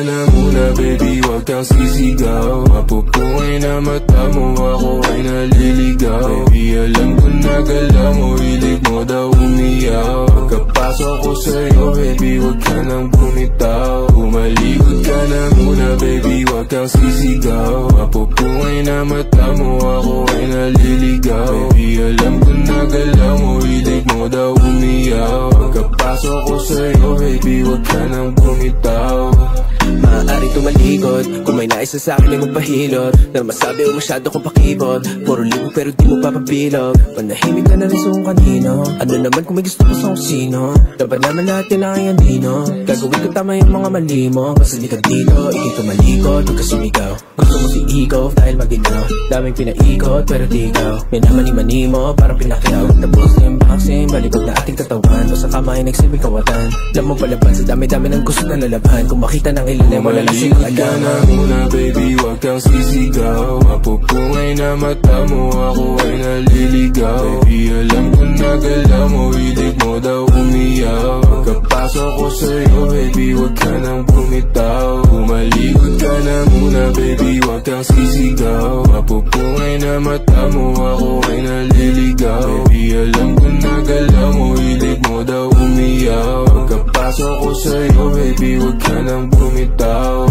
na muna baby, wag kang sisigaw. Mapupungay na mata mo, ako ay naliligaw. Baby, alam ko na galaw mo, hilig mo daw umiyaw. Pagkapasok ko sa'yo baby, wag ka nang bumitaw. Umalikod ka na muna baby, wag kang sisigaw. Mapupungay na mata mo, ako ay naliligaw. Baby, alam ko na galaw mo, hilig mo daw umiyaw. Pagkapasok ko sa'yo baby, wag ka nang bumitaw. Maaari tumalikod kung may nais na sa'kin ay magpahilot. Na masabi o masyado kong pakibot. Puro libo pero di mo papabilog. Panahimik ka na rin sa kung kanino. Ano naman kung may gusto ko sa kung sino. Dapat naman lahat nila ay andino. Gagawin ko tama yung mga mali mo. Basta di ka dito, ikay tumalikod, huwag ka sumigaw. Gusto mo si ego dahil maginaw. Daming pinaikot pero di ikaw. May namani-mani mo parang pinakyaw. Tapos na yung boxing, balikot na ating katawan. O sa kama ay nagsilbing kawatan. Alam mo palaban sa dami-dami ng gusto na lalaban. Kung makita ng ilalim, wala na silang ka na muna baby, wag kang sisigaw. Mapupungay na mata mo, ako ay naliligaw. Baby, alam ko na galaw mo, hilig mo daw umiyaw. Pagkapasok ko sa'yo baby, wag ka nang bumitaw. Umalikod ka na muna baby, wag kang sisigaw. Mapupungay na mata mo, ako ay naliligaw. Baby, alam ko na galaw mo, hilig mo daw umiyaw. Pagkapasok ko sa'yo baby, wag ka nang bumitaw.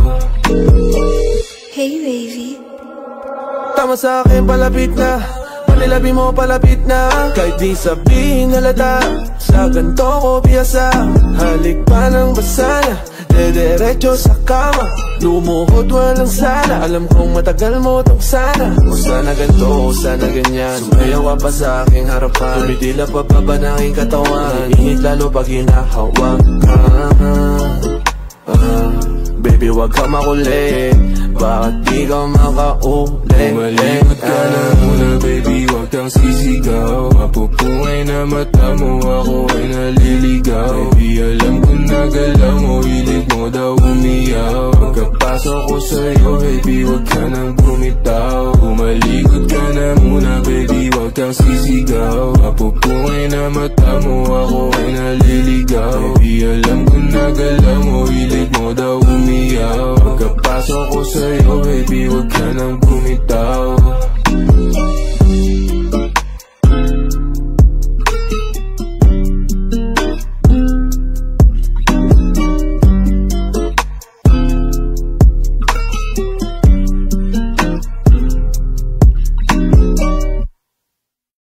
Hey baby, tama sa akin, palapit na. Panilabi mo, palapit na. Kahit di sabihin halata, sa ganto ko piyasa. Halik pa ng basana, dediretso sa kama. Lumuhod walang sana, alam kong matagal mo tong sana. O sana ganto, o sana ganyan. Sumayaw ka pa sa aking harapan. Tumitila pa ba ng aking katawan. Init lalo pag hinahawak ka. Baby, wag ka makulit, bakit di ka makaulit? Umalikod ka na muna baby, wag kang sisigaw. Mapupungay na mata mo, ako ay naliligaw. Baby, alam ko na galaw mo, hilig mo daw umiyaw. Pagkapasok ko sa'yo baby, wag ka nang bumitaw. Umalikod ka na muna baby, wag kang sisigaw. Mapupungay na mata mo, ako ay naliligaw. Baby, alam ko na galaw mo, hilig mo daw umiyaw. Pagkapasok ko sa'yo baby, wag ka nang bumitaw.